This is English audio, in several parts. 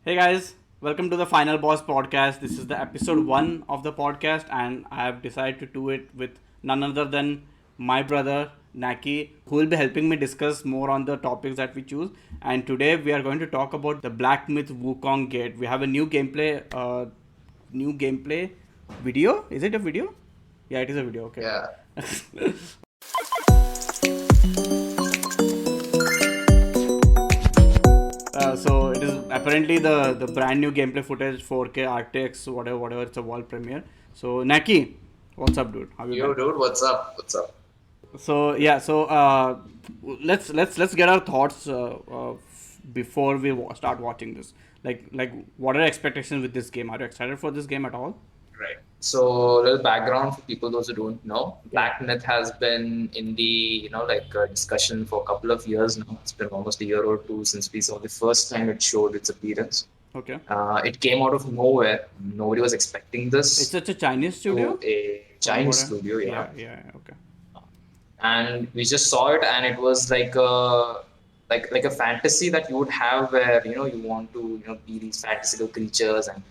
Hey guys, welcome to the Final Boss podcast. This is the episode 1 of the podcast, and I have decided to do it with none other than my brother NAKY, who will be helping me discuss more on the topics that we choose. And today we are going to talk about the Black Myth Wukong Gate. We have a new gameplay video. Is it a video? Yeah, it is a video. Okay. Yeah. So it is apparently the brand new gameplay footage 4K RTX whatever it's a world premiere. So NAKY, what's up, dude? How you Yo, been? dude, what's up? What's up? So yeah, let's get our thoughts before we start watching this. Like what are your expectations with this game? Are you excited for this game at all? Right. So, a little background for people those who don't know. Yeah. Black Myth has been in the discussion for a couple of years now. It's been almost a year or two since we saw the first time it showed its appearance. Okay. It came out of nowhere. Nobody was expecting It's this such a Chinese to studio. a From Chinese what I, studio, yeah. yeah. Okay. And we just saw it, and it was like a fantasy that you would have where you want to be these fantastical creatures and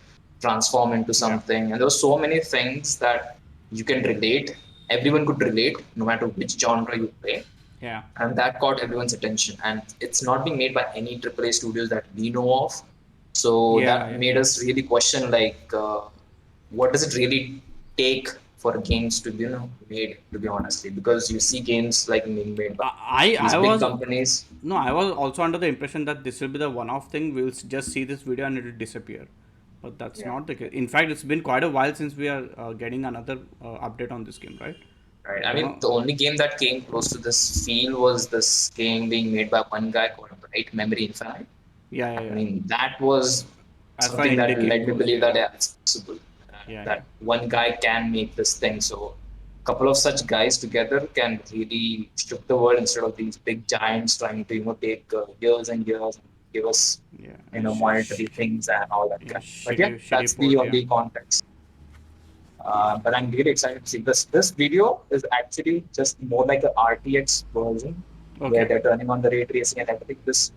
transform into Yeah. something, and there were so many things that you can relate. Everyone could relate no matter which genre you play, Yeah. and that caught everyone's attention. And it's not being made by any AAA studios that we know of, so Yeah. that Yeah. made Yeah. us really question, like, what does it really take for games to be made, to be honestly, because you see games like being made by these I big was companies. No, I was also under the impression that this will be the one-off thing. We'll just see this video and it will disappear, but that's Yeah. not the case. In fact, it's been quite a while since we are getting another update on this game, right? Right. I I mean, don't. the only game that came close to this feel was this game being made by one guy called Bright Memory Infinite. Yeah, yeah, I yeah. mean, that was As far something that indie game led me goes, believe that yeah, yeah, it's possible, yeah, that yeah, one guy can make this thing. So a couple of such guys together can really shook the world instead of these big giants trying to take years and years and give us yeah. And monetary things and all that yeah, crap. But yeah, that's shitty the port, yeah. only context. But I'm really excited to see this. This video is actually just more like an RTX version where Okay. they're turning on the ray tracing and everything. This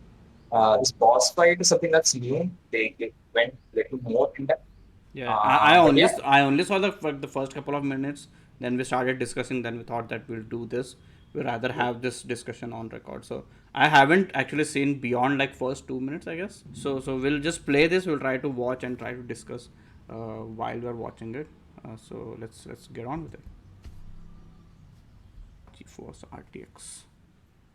boss fight is something that's new. They went a little more in depth. Yeah, I But only yeah, I only saw the first couple of minutes. Then we started discussing. Then we thought that we'll do this. We rather have this discussion on record. So I haven't actually seen beyond like first 2 minutes, I guess. So we'll just play this. We'll try to watch and try to discuss while we're watching it. So let's get on with it. GeForce RTX.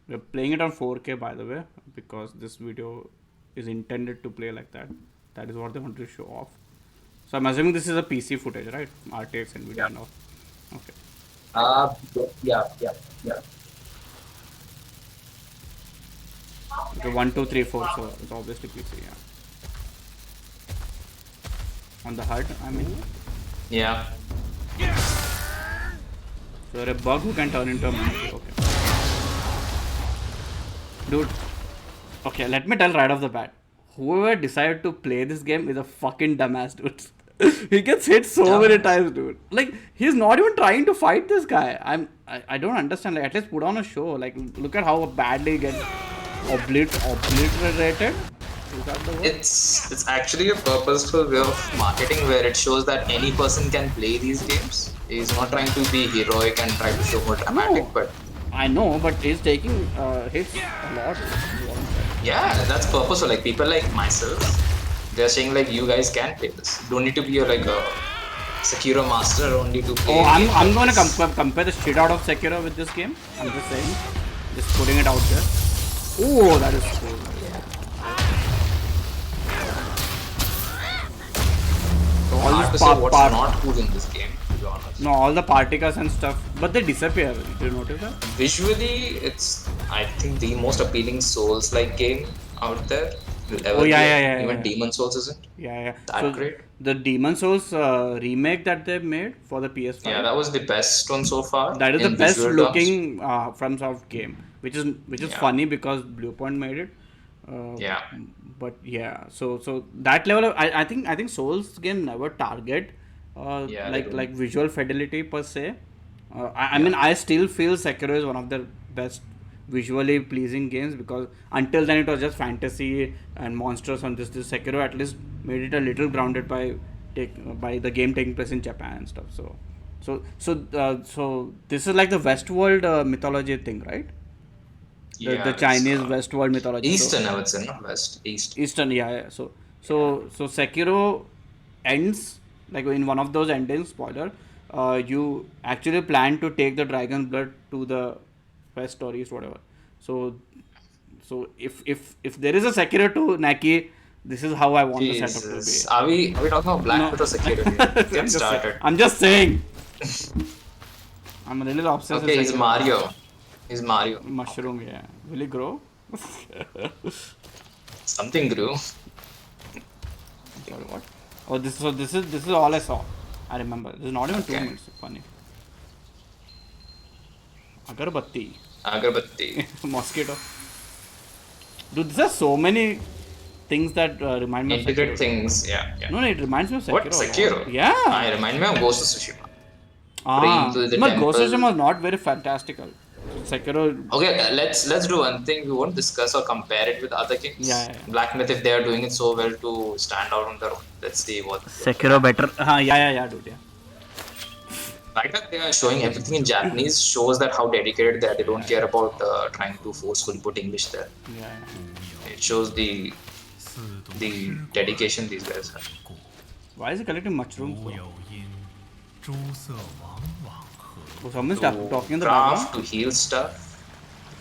We're playing it on 4K, by the way, because this video is intended to play like that. That is what they want to show off. So I'm assuming this is a PC footage, right? RTX, NVIDIA, yeah. and all. Okay. Yeah. Okay. One, two, three, four. So it's obviously PC. Yeah. On the HUD, I mean. Yeah. So you're a bug who can turn into a monkey. Okay. Dude. Okay. Let me tell right off the bat. Whoever decided to play this game is a fucking dumbass, dude. He gets hit so many Dumbass. times, dude. Like he's not even trying to fight this guy. I don't understand. Like at least put on a show. Like look at how badly he gets obliterated. Is that the word? It's actually a purposeful way of marketing where it shows that any person can play these games. He's not trying to be heroic and try to show more dramatic, No, but I know, but he's taking hits a lot. yeah, that's purposeful. Like people like myself, they're saying like you guys can play this. Don't need to be like a Sekiro master only to Oh, play a I'm game I'm like gonna this. compare the shit out of Sekiro with this game. I'm just saying, just putting it out there. Oh, that is cool. So all Hard to this say what's not cool in this game, to be honest. no, all the particles and stuff, but they disappear. Did you notice that? Visually, it's I think the most appealing Souls-like game out there will Oh ever yeah, be. yeah, yeah, Even yeah, Demon Souls isn't yeah, yeah. that So great. the Demon Souls remake that they made for the Yeah, PS5, that was the best one so far that is the in best visual terms. looking FromSoft game, which is Yeah, funny because Bluepoint made it. Uh, yeah, but yeah, so that level of I think Souls game never target yeah. They like don't. visual fidelity per se. I Yeah, mean I still feel Sekiro is one of the best visually pleasing games, because until then it was just fantasy and monsters on this Sekiro at least made it a little grounded by the game taking place in Japan and stuff. So this is like the Westworld mythology thing, right? The Yeah, it's Chinese Westworld mythology. So Eastern, I would say, not West. East. Eastern, yeah, yeah. So Yeah. Sekiro ends like in one of those endings. Spoiler. You actually plan to take the dragon blood to the west or east, whatever. So if there is a Sekiro to NAKY, this is how I want the setup to be. Jesus. Are we talking about Black No, Myth or Sekiro? Get started. I'm just saying. I'm a little obsessed with Okay, he's Sekiro. Mario. He's Mario. Mushroom, yeah. Will it grow? Something grew. Sorry, what? Oh, this is all I saw. I remember. This is not even 2 minutes. Funny. Agarbatti. Agarbatti. Mosquito. Dude, there's so many things that remind me of Integrate Sekiro. things. Yeah, yeah. No, it reminds me of Sekiro. What? Sekiro? Yeah. I remind me of Ghost of Tsushima. Ah, Praying to the but Ghost of temple. Tsushima was not very fantastical. Sekiro. Okay, let's do one thing. We won't discuss or compare it with other games. Yeah, yeah. Black Myth, if they are doing it so well to stand out on their own, let's see what. Sekiro better. Yeah, dude. Yeah. The fact that they are showing everything in Japanese shows that how dedicated they are. They don't care about trying to forcefully put English there. Yeah. It shows the dedication these guys have. Why is he collecting mushrooms? 无有因，诸色往往何？ Oh, someone's To talking in the craft, background. to heal stuff.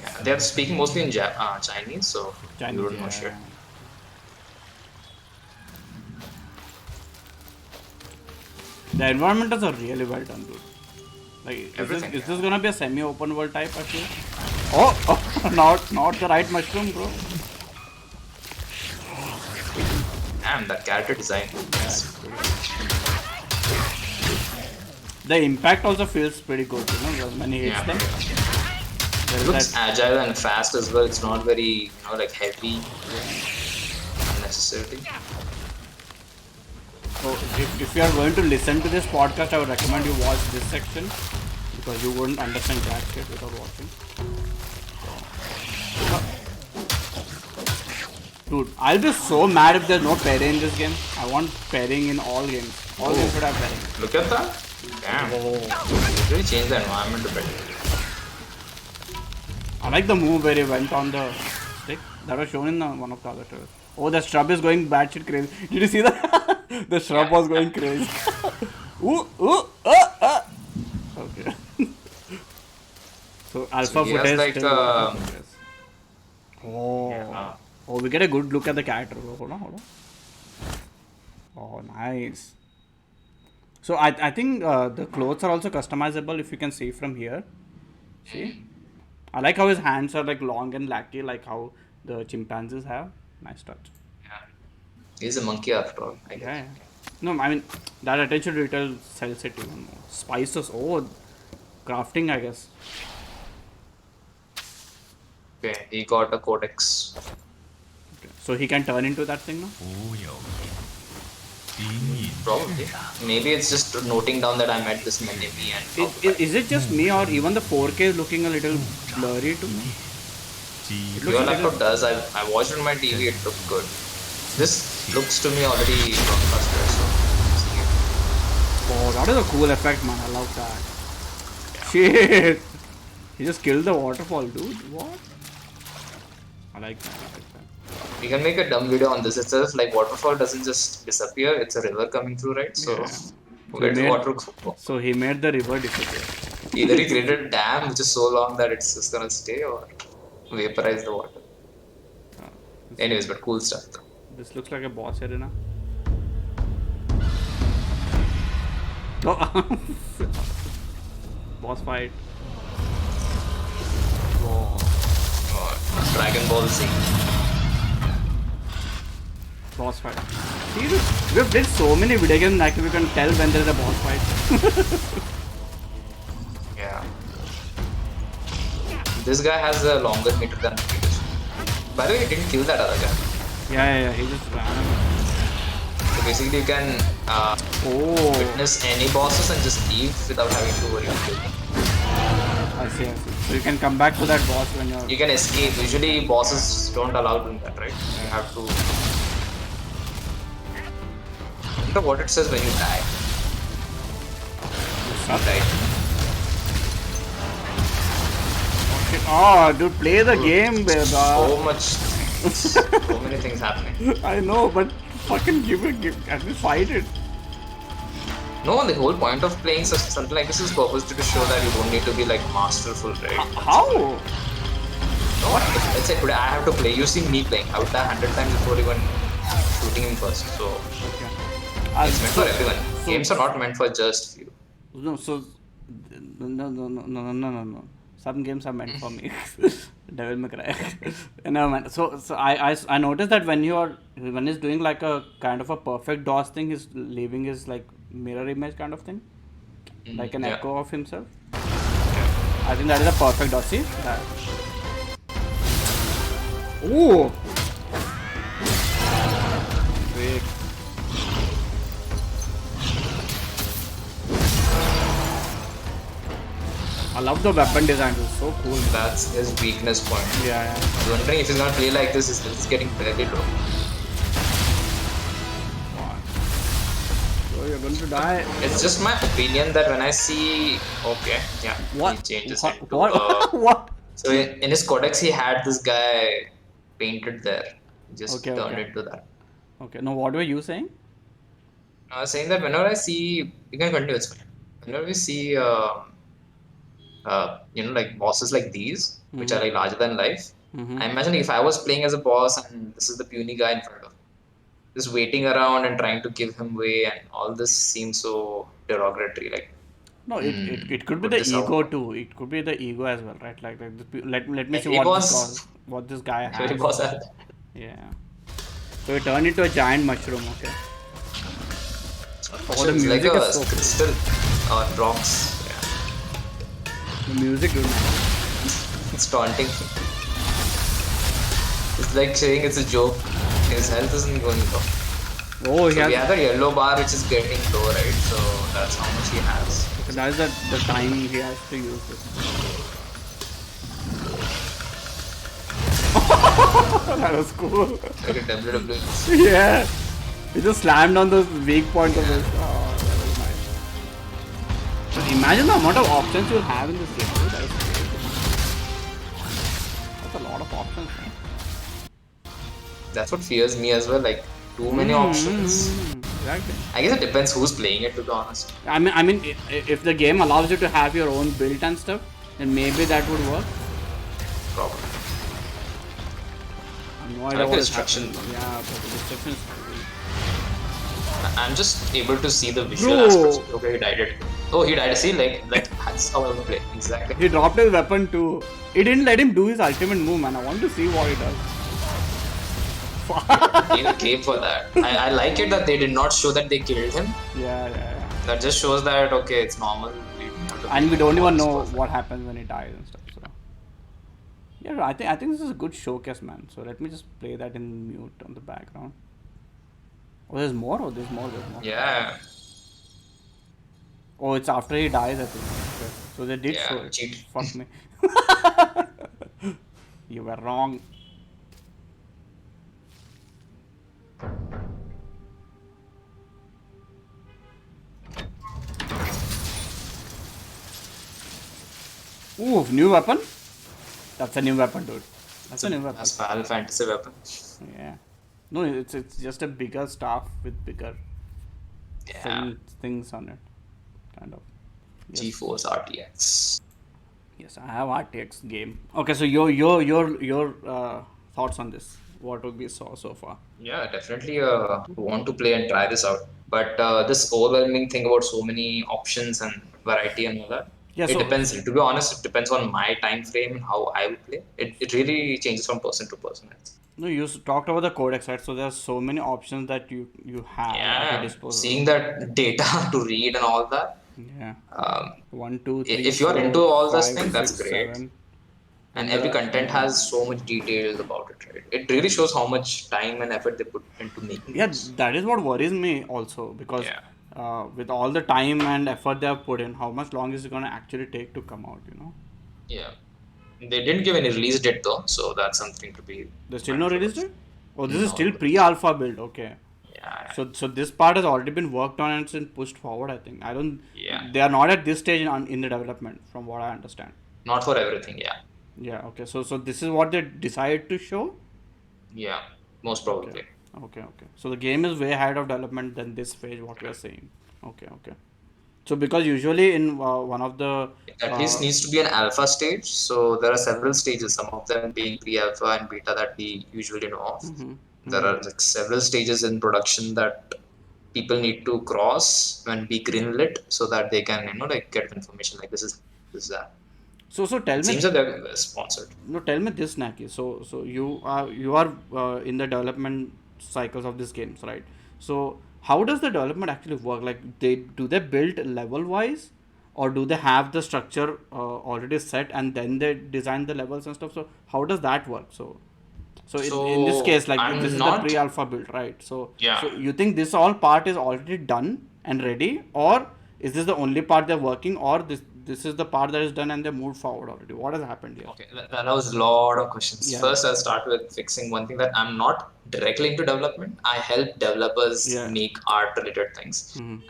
Yeah, they are speaking mostly in Chinese, so Chinese, you don't know yeah. shit. The environmentals are really well done, dude. Like, Everything, is this gonna be a semi-open world type? I feel. Oh, not the right mushroom, bro. Damn, that character design. The impact also feels pretty good, you know, when he hits Yeah. them. It There is looks that. agile and fast as well. It's not very, like heavy unnecessarily. So if you are going to listen to this podcast, I would recommend you watch this section because you wouldn't understand jack shit without watching. Dude, I'll be so mad if there's no pairing in this game. I want pairing in all games. All games should have pairing. Look at that. Damn. It really changed the environment a bit. I like the move where he went on the stick. That was shown in one of the other trailers. Oh, the shrub is going batshit crazy. Did you see that? The shrub was going crazy. Okay. So alpha So he has footage. like, still working in progress. Oh. Yeah. Oh, we get a good look at the character. Hold on. Oh, nice. So I think the clothes are also customizable if you can see from here. See? I like how his hands are like long and lacky, like how the chimpanzees have. Nice touch. Yeah. He's a monkey after all, I guess. Yeah. No, I mean that attention to detail sells it even more. Spices. Oh, crafting, I guess. Okay, he got a codex. Okay. So he can turn into that thing now. 无有因，隐隐 Probably. Maybe it's just noting down that I met this enemy and Is it just me or even the 4K is looking a little blurry to me? 激 your laptop does. I watched it on my TV, it looked good. This looks to me already blockbuster, so Oh, that is a cool effect, man. I love that. Shit. He just killed the waterfall, dude. What? I like that. we can make a dumb video on this itself. Like waterfall doesn't just disappear, it's a river coming through, right? So Yeah. where does made- water go? So he made the river disappear. Either he created a dam which is so long that it's just gonna stay or vaporize the water. Anyways, but cool stuff though. This looks like a boss arena. Oh. Boss fight. Whoa. Dragon Ball Z. Boss fight. See, we've played so many video games that we can tell when there's a boss fight. Yeah. This guy has a longer meter than the previous one. By the way, he didn't kill that other guy. Yeah. He just ran away. So basically, you can Oh. witness any bosses and just leave without having to worry about killing. I see, I see. So you can come back to that boss when you're. You can escape. Usually bosses don't allow doing that, right? You have to. I wonder what it says when you die. Right. Okay. Oh, dude, play the game, baby. So much. So many things happening. I know, but fucking give at least fight it. No, the whole point of playing something like this is purposely to show that you don't need to be like masterful, right? How? No, let's say today I have to play. You see me playing. I would die 100 times before even shooting him first. So Okay. it's meant for everyone. Games are not meant for just few. No, so no. Some games are meant for me. Devil May Cry. No man. So I noticed that when he's doing like a kind of a perfect DOS thing, he's leaving his like mirror image kind of thing, like an echo of himself. I think that is a perfect DOS. See that. Ooh. Wait. I love the weapon design. It's so cool. That's his weakness point. Yeah. I was wondering if he's gonna play like this, it's getting very low. So you're going to die. It's just my opinion that when I see, okay, yeah, What? he changes What? into, What? What? so in his codex he had this guy painted there. He just Okay, turned okay. into that. Okay. No, what were you saying? I was saying that whenever I see, you can continue, it's fine. Whenever we see, like bosses like these, which are like larger than life, Mm-hmm. I imagine if I was playing as a boss and this is the puny guy in front of me, just waiting around and trying to give him way, and all this seems so derogatory. Like, No, it could be put the this out. ego too. It could be the ego as well, right? Let me see Every boss, what this guy every has. boss had that. Yeah. So it turned into a giant mushroom. Okay. Oh, the It's like music a is so cool. crystal rocks. Yeah. The music, dude. It's taunting. It's like saying it's a joke. His health isn't going low. Oh, he So we has. have a yellow bar which is getting low, right? So that's how much he has. Okay, that is the time he has to use this. That was cool. Like a WWE. Yeah. He just slammed on the weak point of this. Oh, that was nice. But imagine the amount of options you'll have in this game. Dude. That is crazy. That's a lot of options. Man. That's what fears me as well. Like too many options. Exactly. I guess it depends who's playing it, to be honest. I mean, if the game allows you to have your own build and stuff, then maybe that would work. Probably. I have no I idea like what the is destruction. happening. Yeah, but the destruction is crazy. I'm just able to see the visual Bro. aspects. Okay, he died it. Oh, he died. See, like that's how I would play. Exactly. He dropped his weapon too. It didn't let him do his ultimate move, man. I want to see what he does. Even came for that. I like it that they did not show that they killed him. Yeah. That just shows that okay, it's normal. And we don't even know what happens when he dies and stuff. So yeah, I think this is a good showcase, man. So let me just play that in mute on the background. Oh, there's more. Oh, there's more. Yeah. Oh, it's after he dies, I think. Okay. So they did Yeah, show it. cheat. Fuck me. You were wrong. Ooh, new weapon? That's a new weapon, dude. That's a new weapon. That's Final Fantasy weapon. Yeah. No, it's just a bigger staff with bigger Yeah. things on it. Kind of. Yes. GeForce RTX. Yes, I have RTX game. Okay, so your thoughts on this? What would be so far? Yeah, definitely want to play and try this out. But this overwhelming thing about so many options and variety and all that, Yeah, it so depends. To be honest, it depends on my time frame and how I will play. It really changes from person to person. no, you talked about the codex, right? So there's so many options that you have at your Yeah, disposal. seeing that data to read and all that. Yeah. Um, 1, 2, 3. if you are 4, into all those 5, things, that's 6, great. 7. And every content has so much details about it, right? It really shows how much time and effort they put into making Yeah, this. that is what worries me also because Yeah. with all the time and effort they have put in, how much long is it gonna actually take to come out? You know. Yeah. They didn't give any release date though, so that's something to be There's still no mindful release of. date? Oh, this is No, still no release. pre-alpha build. Okay. Yeah, So this part has already been worked on and it's been pushed forward. I think. I don't. yeah. They are not at this stage in the development, from what I understand. Not for everything. Yeah, Yeah. Okay. So this is what they decided to show. yeah. Most Okay. probably. Okay. So the game is way ahead of development than this phase. What we Yeah. are saying. Okay. So because usually in one of the It at least needs to be an alpha stage. So there are several stages. Some of them being pre-alpha and beta that we usually know of. There are like several stages in production that people need to cross and be greenlit so that they can like get information like this is that. so tell It me seems that they're sponsored. no tell me this, Naki. So you are in the development cycles of these games, right? So how does the development actually work? Like they build level wise, or do they have the structure already set and then they design the levels and stuff? So how does that work? So in this So case, like this I'm is the not. pre-alpha build, right? Yeah. So you think this all part is already done and ready, or is this the only part they're working, or this is the part that is done and they moved forward already? What has happened here? Okay, that was a lot of questions. Yeah, First, I'll start with fixing one thing that I'm not directly into development. I help developers yeah. make art related things.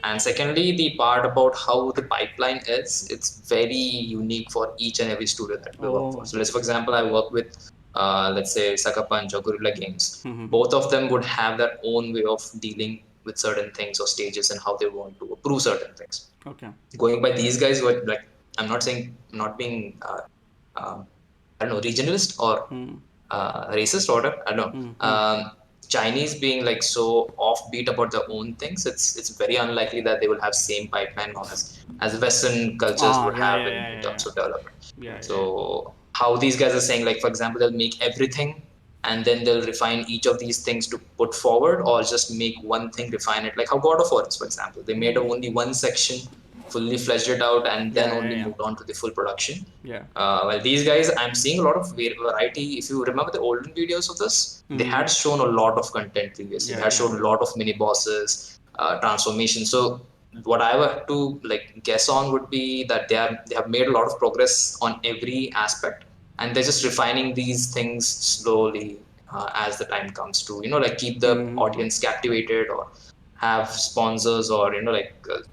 And secondly, the part about how the pipeline is, it's very unique for each and every studio that we work for. Oh, So, let's for example, I work with, let's say, Sucker Punch or Gorilla Games. Both of them would have their own way of dealing with certain things or stages and how they want to approve certain things. okay. Going by these guys, what like I'm not saying I'm not being uh, I don't know, regionalist or racist or whatever. I don't know. Chinese being like so offbeat about their own things, it's very unlikely that they will have same pipeline as Western cultures Ah, would yeah, have yeah, in yeah, yeah, terms of development. yeah. So how these guys are saying, like for example, they'll make everything and then they'll refine each of these things to put forward, or just make one thing, refine it. Like how God of War is, for example, they made only one section, fully fleshed it out, and then Yeah, yeah, only yeah, moved on to the full production. yeah. Well, these guys, I'm seeing a lot of variety. If you remember the olden videos of this, they had shown a lot of content previously. They Yeah, had yeah. shown a lot of mini bosses, transformation. So what I were to like guess on would be that they have made a lot of progress on every aspect, and they're just refining these things slowly as the time comes to like keep the audience captivated, or have sponsors, or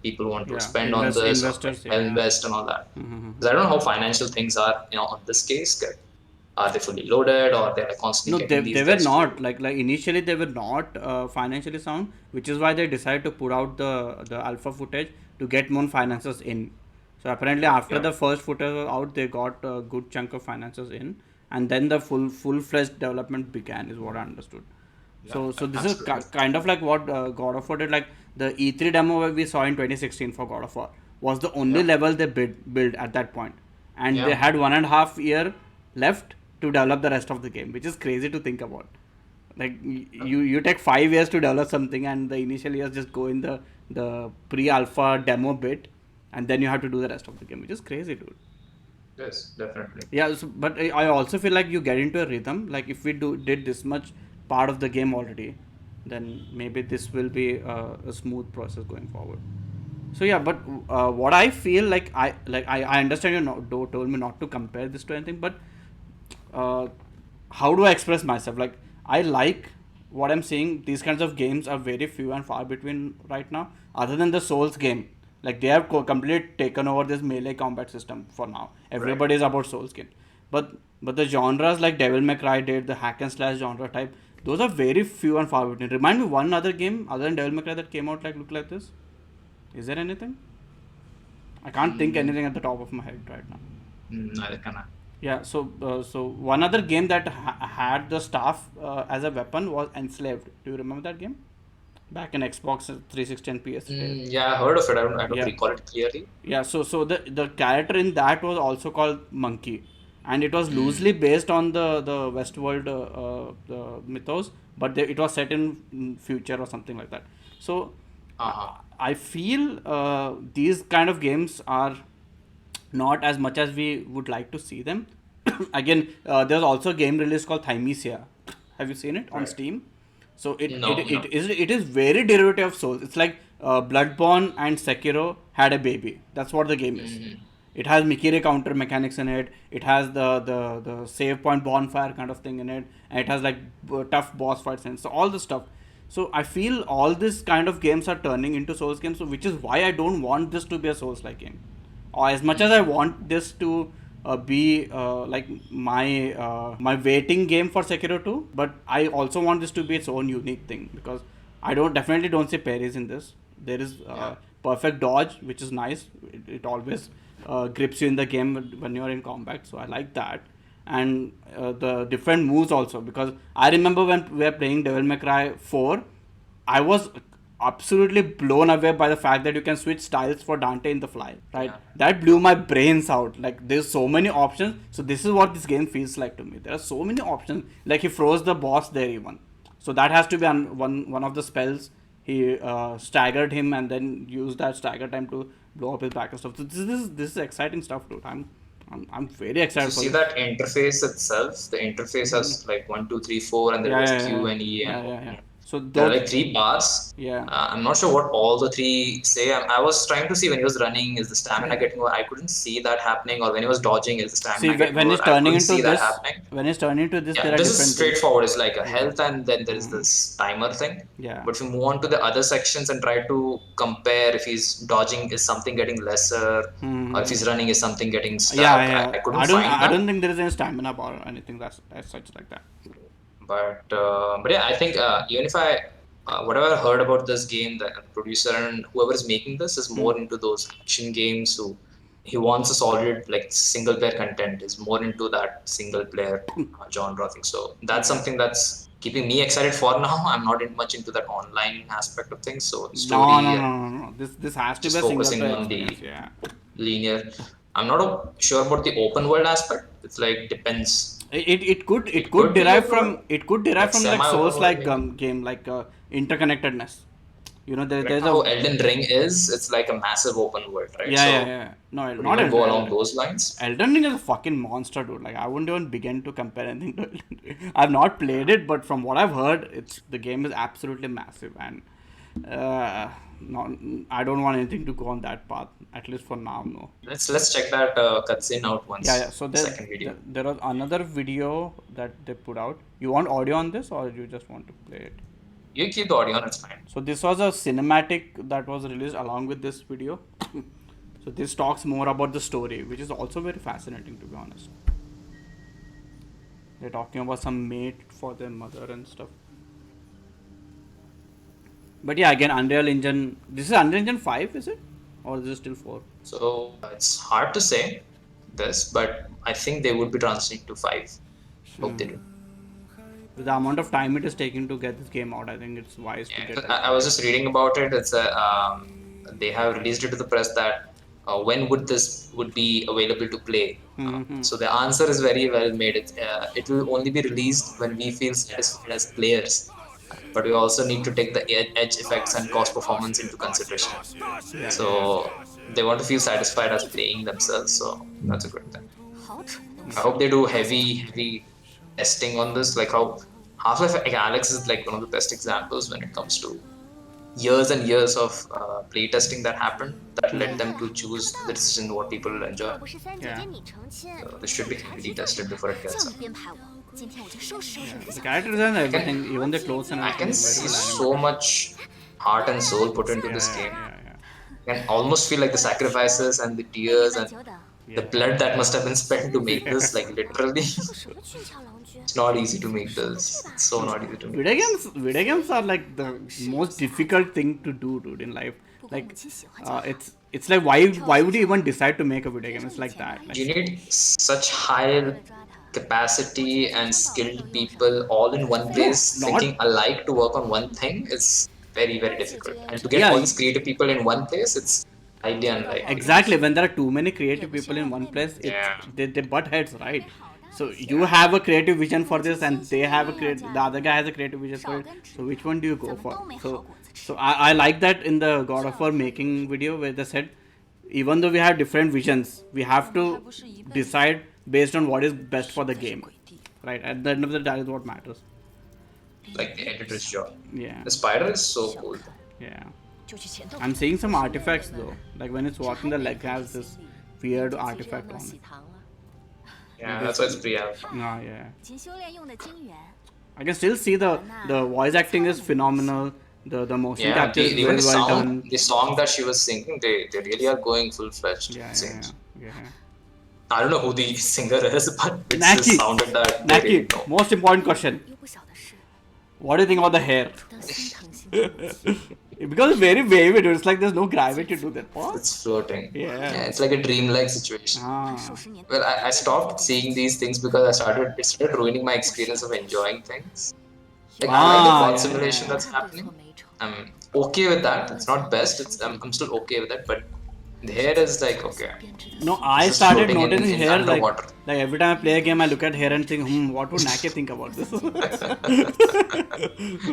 people want to Yeah, spend on this or like investors. Yeah. invest and all that. Because I don't know how financial things are, on this case. Like, are they fully loaded, or they're like No, constantly they, getting they these were guys not to? like initially they were not financially sound, which is why they decided to put out the alpha footage to get more finances in. So apparently Yep, after yep. the first footage was out, they got a good chunk of finances in, and then the full fledged development began, is what I understood. Yeah, So this is absolutely. kind of like what God of War did. Like the E3 demo we saw in 2016 for God of War was the only Yeah, level they built at that point, and they yeah. had 1.5 year left to develop the rest of the game, which is crazy to think about. Like you take 5 years to develop something, and the initial years just go in the pre-alpha demo bit, and then you have to do the rest of the game, which is crazy, dude. Yes, definitely. Yeah, but I also feel like you get into a rhythm. Like if we did this much part of the game already, then maybe this will be a smooth process going forward. So yeah, but what I feel like I understand you told me not to compare this to anything, but uh, how do I express myself? Like I like what I'm seeing. These kinds of games are very few and far between right now. Other than the Souls game, like they have completely taken over this melee combat system for now. Right. Everybody is about Souls game, but the genres like Devil May Cry did, the hack and slash genre type, those are very few and far between. Remind me one other game other than Devil May Cry that came out like look like this. Is there anything? I can't think Mm, anything at the top of my head right now. neither can I. Yeah, so one other game that had the staff as a weapon was Enslaved. Do you remember that game? Back in Xbox 360 and PS3 days. Yeah, I heard of it. I don't Yeah, recall it clearly. yeah. So the character in that was also called Monkey, and it was loosely Mm. based on the Westworld the mythos, but it was set in future or something like that. So Uh-huh. I feel these kind of games are not as much as we would like to see them. Again, there's also a game release called Thymesia. Have you seen it on Right. Steam? So No, no. it is very derivative of Souls. It's like Bloodborne and Sekiro had a baby. That's what the game is. It has Mikiri counter mechanics in it. It has the save point bonfire kind of thing in it, and it has like tough boss fights and so all this stuff. So I feel all this kind of games are turning into Souls games, so which is why I don't want this to be a Souls like game, or as much as I want this to be like my waiting game for Sekiro 2, but I also want this to be its own unique thing, because I definitely don't see parries in this. There is perfect dodge, which is nice. It always grips you in the game when you're in combat, so I like that. And the different moves also, because I remember when we were playing Devil May Cry 4, I was absolutely blown away by the fact that you can switch styles for Dante in the fly, right? Yeah. That blew my brains out. Like, there's so many options. So this is what this game feels like to me. There are so many options. Like, he froze the boss there even. So that has to be one of the spells. He staggered him and then used that stagger time to blow up his back and stuff. So this is exciting stuff, dude. I'm very So excited you for see this. that interface itself. The interface has like 1, 2, 3, 4, and there Yeah, was yeah, Q yeah, and E and yeah, yeah, yeah. So there are those, like 3 bars. yeah. I'm not sure what all the 3 say. I was trying to see when he was running, is the stamina getting over? I couldn't see that happening. Or when he was dodging, is the See, stamina getting when over? it's I turning couldn't into see that this, happening. there Yeah, are this is different things. straightforward. It's like a Yeah. health, and then there is this timer thing. Yeah. But if you move on to the other sections and try to compare, if he's dodging, is something getting lesser, or if he's running, is something getting Yeah, stuck? I yeah. couldn't find I don't that. think there is any stamina bar or anything that's as such like that. But yeah, I think even if I whatever I heard about this game, the producer and whoever is making this is more into those action games. Who he wants a solid like single player content, is more into that single player genre thing. So that's Yeah. something that's keeping me excited for now. I'm not much into that online aspect of things. So No, story no, and no, no, no. This has to be just a single focusing player on experience. the Yeah. linear. I'm not sure about the open world aspect. It's like depends. It It could could be derive open from world, like like semi open Souls world like maybe. game, like interconnectedness. You know, Like there's how a Elden Ring is, it's like a massive open world, right? yeah, yeah, So yeah. No, could not even go along Elden. those lines. Elden Ring is a fucking monster, dude. Like, I wouldn't even begin to compare anything to Elden Ring. I've not played it, but from what I've heard, the game is absolutely massive, and uh, not, I don't want anything to go on that path. At least for now, no. Let's check that cutscene out Yeah, yeah. once. So The second video. there was another video that they put out. You want audio on this, or you just want to play it? You keep the audio on, it's fine. So this was a cinematic that was released along with this video. So this talks more about the story, which is also very fascinating, to be honest. They're talking about some mate for their mother and stuff. But yeah, again, Unreal Engine. This is Unreal Engine 5, is it? Or is it still 4? So it's hard to say this, but I think they would be transitioning to 5. Hope they do. With the amount of time it is taking to get this game out, I think it's wise to Yeah, get 'cause it. I was just reading about it. It's a they have released it to the press that when would this would be available to play. So the answer is very well made. It will only be released when we feel satisfied as players, but we also need to take the edge effects and cost performance into consideration. Yeah, So yeah. they want to feel satisfied as playing themselves. So that's a good thing. I hope they do heavy testing on this. Like how Half-Life Alex is like one of the best examples when it comes to years and years of play testing that happened that led them to choose the decision what people will enjoy. Yeah. So this should be heavily tested before it gets out. The character design and I can everything, even the clothes and I everything can is very see well so animated. much heart and soul put into Yeah, this yeah, game. yeah, yeah. I can almost feel like the sacrifices and the tears and the Yeah. blood that must have been spent to make Yeah. this, like literally. It's not easy to make this. It's so not easy to make this. Video games are like the most difficult thing to do, dude, in life. Like, it's like why would you even decide to make a video game? It's like that. Like, You need such high capacity and skilled people all in one no, place not thinking alike to work on one thing is very difficult. And to get yeah. all these creative people in one place, it's highly unlikely. Exactly, when there are too many creative people in one place, Yeah. they butt heads, right? So you have a creative vision for this, and they have the other guy has a creative vision for it. So which one do you go for? So I like that in the God of War making video where they said, even though we have different visions, we have to decide based on what is best for the game, right? At the end of the day, that is what matters. Like the editor's job. Yeah, The spider is so cool. yeah. I'm seeing some artifacts though. Like when it's walking, the leg has this weird 就急着要 artifact 闹 on 喜 it. 糖了。 Yeah, that's why it's pre-alpha. Ah, yeah. 勤修炼用的晶圆， I can still see the voice acting is phenomenal. The motion Yeah, capture is even very the well sound, done. the song that she was singing, they really are going full-fledged. Yeah, It seems. yeah. I don't know who the singer is, but it just NAKY. sounded that they really NAKY. know. Most important question. 又不小的事， What do you think about the hair? 当心疼心的武器。 Because it's very wavy, dude. It's like there's no gravity to that. What? It's floating. Yeah. It's like a dreamlike situation. 啊 数十年， Well, I stopped seeing these things because it started ruining my experience of enjoying things. Like I like the Ah, plot yeah, simulation yeah. that's 看对 happening. 错没辙。 I'm okay with that. It's not best. I'm still okay with that. But the hair is like okay. 编织的 No, I Just started floating in- noticing in hair underwater. like every time I play a game, I look at hair and think, what would NAKY think about this?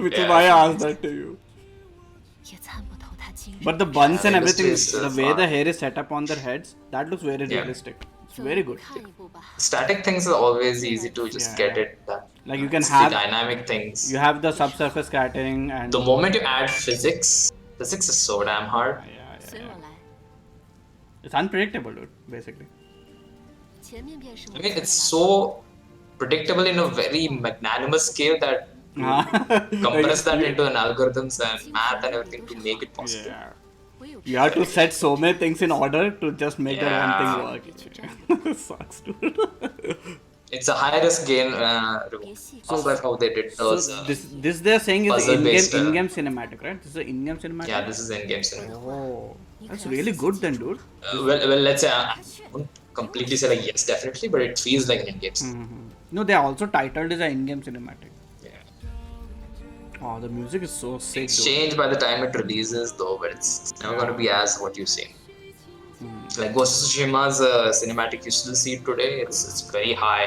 Which is Yeah. why I asked that to you. 也参不透他今日。 But the buns and the everything, industry is the so way far. the hair is set up on their heads, that looks very Yeah. realistic. It's very good. 看一部吧。 Static things are always easy to just Yeah, get yeah. it done. Like you can It's have- the dynamic things. You have the subsurface scattering and The moment you add physics is so damn hard. yeah, 随 yeah, 我 yeah. 来， It's unpredictable, dude. Basically. 前面便是我 I mean, 做的 it's 蓝 so predictable in a very magnanimous scale that compress that into an algorithms and math and everything to make it possible. Yeah. 唯有 You have to set so many things in order to just make that one thing Yeah. work. Sucks, dude. It's a high risk gain reward. Of like how they did So those. this they're saying is the puzzle-based, in-game cinematic, right? This is an in-game cinematic. Yeah, this is in-game cinema. Oh, that's really good then, dude. Well, let's say I won't completely say like yes, definitely, but it feels like an in-game cinema. No, they are also titled as an in-game cinematic. Yeah. Oh, the music is so sick, It's dude. changed by the time it releases though, but it's never gonna be as what you see. Like Ghost of Tsushima's cinematic, you still see it today. It's very high.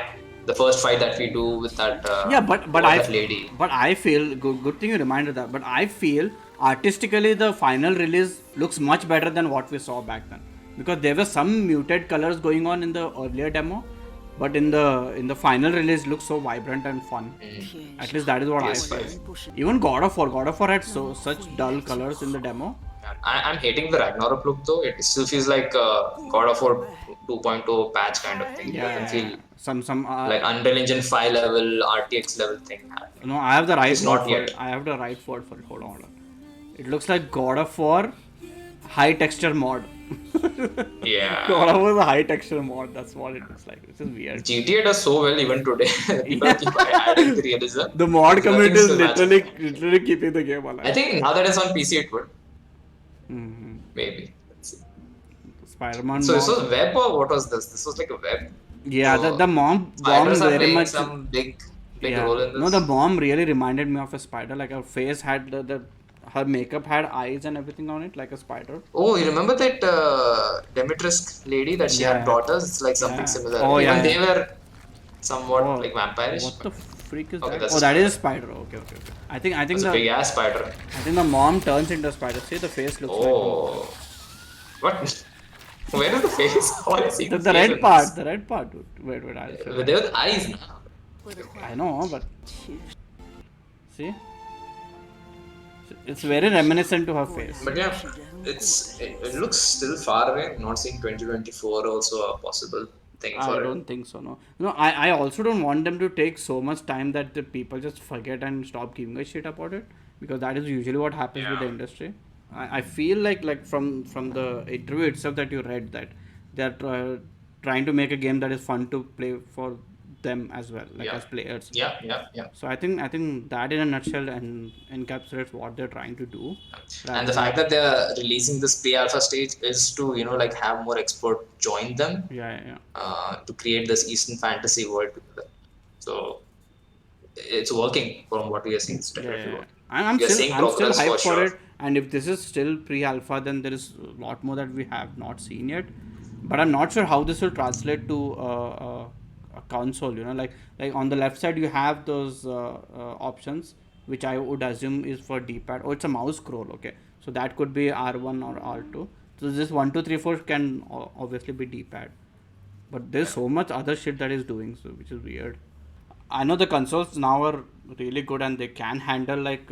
The first fight that we do with that Yeah, but that lady. I feel good thing you reminded that. But I feel artistically the final release looks much better than what we saw back then, because there were some muted colors going on in the earlier demo, but in the final release looks so vibrant and fun. At least that is what I PS5. feel. Even God of War had such dull colors in the demo. I'm hating the Ragnarok look though. It still feels like God of War 2.0 patch kind of thing. It doesn't feel Some like Unreal Engine 5 level, RTX level thing happening. no, I have the right It's word not for yet. it. I have the right word for it. Hold on. It looks like God of War high texture mod. Yeah. God of War is a high texture mod. That's what it looks like. Which is weird. GTA does so well even today. People keep adding the realism. The mod There's community is nothing to match. literally keeping the game alive. I think now that it's on PC, it would. Mhm. Maybe. Let's see. Spider-Man. So this mod. was web or what was this? This was like a web. Yeah, so the mom Spiders are very playing much. some big Yeah. role in this. No, the mom really reminded me of a spider. Like her face had her makeup had eyes and everything on it, like a spider. Oh, you remember that Demetrisk lady that she Yeah. had daughters? It's like something Yeah. similar. Oh, Even yeah, they yeah. were somewhat Oh, like vampirish. What the freak is Okay, that? that's Oh, a that is a spider. Okay. I think It's a big ass spider. I think the mom turns into a spider. See, the face looks Oh. What? Where is the face? All I see like is the face red in part. this. The red part, dude. Wait, I'll show But you. they were eyes now. 我的话 I know, but see, it's very reminiscent to her face. But yeah, it looks still far away. I'm not seeing 2024 also a possible thing I for it. don't think so. No. I also don't want them to take so much time that the people just forget and stop giving a shit about it, because that is usually what happens with the Yeah. industry. I feel like from the interview itself that you read, that they're trying to make a game that is fun to play for them as well, like Yeah. as players. Yeah. So I think that in a nutshell encapsulates what they're trying to do. And the fact that they're releasing this pre-alpha stage is to like have more expert join them Yeah. to create this Eastern fantasy world together. So it's working from what we are seeing. It's definitely Yeah. working. I'm We are still seeing hyped progress for for sure. it. And if this is still pre-alpha, then there is a lot more that we have not seen yet. But I'm not sure how this will translate to a console. Like on the left side you have those options, which I would assume is for D-pad. Oh, it's a mouse scroll. Okay, so that could be R1 or R2. So this 1, 2, 3, 4 can obviously be D-pad. But there's so much other shit that is doing so, which is weird. I know the consoles now are really good and they can handle like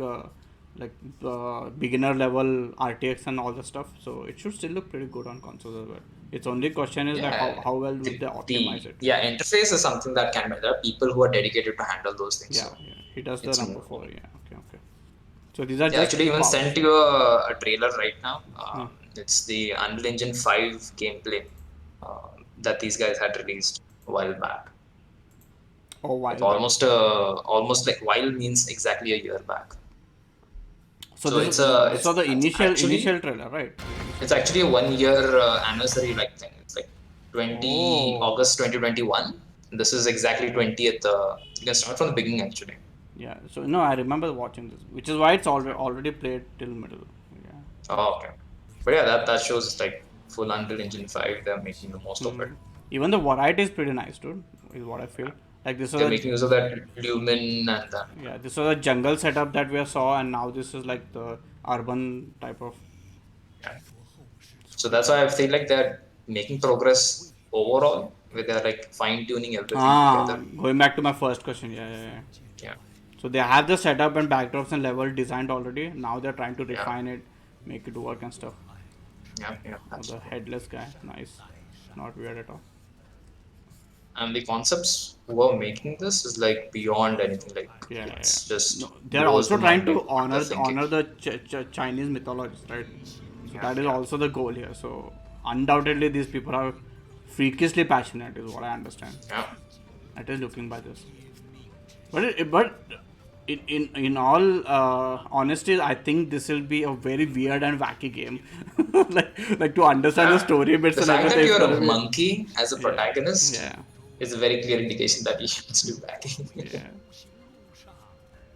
beginner level RTX and all the stuff. So it should still look pretty good on consoles as well. Its only question is like Yeah, how well would they optimize it. yeah, interface is something that can be. There are people who are dedicated to handle those things. Yeah, So yeah. He does the it's number more. 4. Yeah, okay. So these are Yeah, just actually, even pops. sent you a trailer right now. Hmm. It's the Unreal Engine 5 gameplay that these guys had released a while back. Oh, Like while back. almost like while means exactly a year back. So So this was the initial trailer, right? Initial it's actually a trailer. 1 year anniversary like thing. It's like 20 Oh, August 2021. This is exactly 20th. You can start from the beginning actually. yeah. So no, I remember watching this, which is why it's already played till middle. Yeah. Oh, okay. But yeah, that shows like full Unreal Engine 5. They're making the most of it. Even the variety is pretty nice, dude. Is what I feel. Like this was They're a making use of that lumen and that. yeah, this was a jungle setup that we saw, and now this is like the urban type of. Yeah. So that's why I feel like they're making progress overall, where they're like fine tuning everything together. Going back to my first question, yeah. Yeah, So they have the setup and backdrops and level designed already. Now they're trying to yeah, refine it, make it work and stuff. yeah. Oh, the headless guy, nice, not weird at all. And the concepts who are making this is like beyond anything. Like Yeah. it's just No, they're blows also the trying mind to like what they're thinking. honor the Chinese mythologies, right? So Yeah, that is yeah, also the goal here. So undoubtedly, these people are freakishly passionate, is what I understand. yeah. At least looking by this, but in all honesty, I think this will be a very weird and wacky game. like to understand the Yeah. story bits The and fact everything, that it's you're gonna a be monkey as a yeah, protagonist yeah, is a very clear indication that you should do backing. yeah.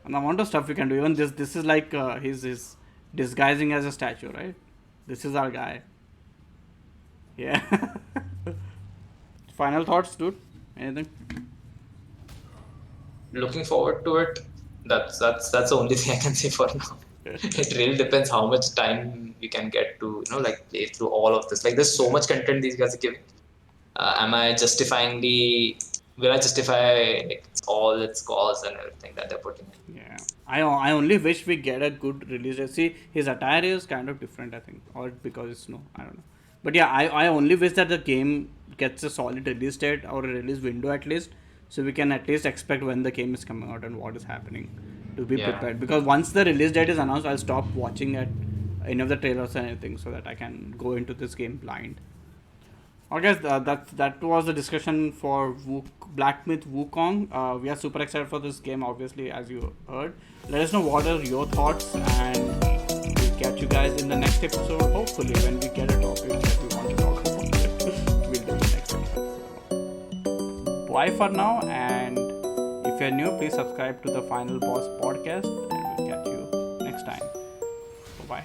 And the amount of stuff we can do. Even this is like his disguising as a statue, right? This is our guy. Yeah. Final thoughts, dude? Anything? Looking forward to it. That's the only thing I can say for now. It really depends how much time we can get to like play through all of this. Like there's so much content these guys are giving. Am I justifying the? Will I justify like all its costs and everything that they're putting in? Yeah. I only wish we get a good release date. See, his attire is kind of different, I think, or because it's snow. I don't know. But yeah, I only wish that the game gets a solid release date or a release window at least, so we can at least expect when the game is coming out and what is happening to be Yeah. prepared. Because once the release date is announced, I'll stop watching at any of the trailers or anything so that I can go into this game blind. Okay, that was the discussion for Black Myth Wukong. We are super excited for this game, obviously, as you heard. Let us know what are your thoughts, and we'll catch you guys in the next episode. Hopefully, when we get a topic that we want to talk about, we'll do the next episode. Bye for now, and if you're new, please subscribe to the Final Boss podcast, and we'll catch you next time. Bye bye.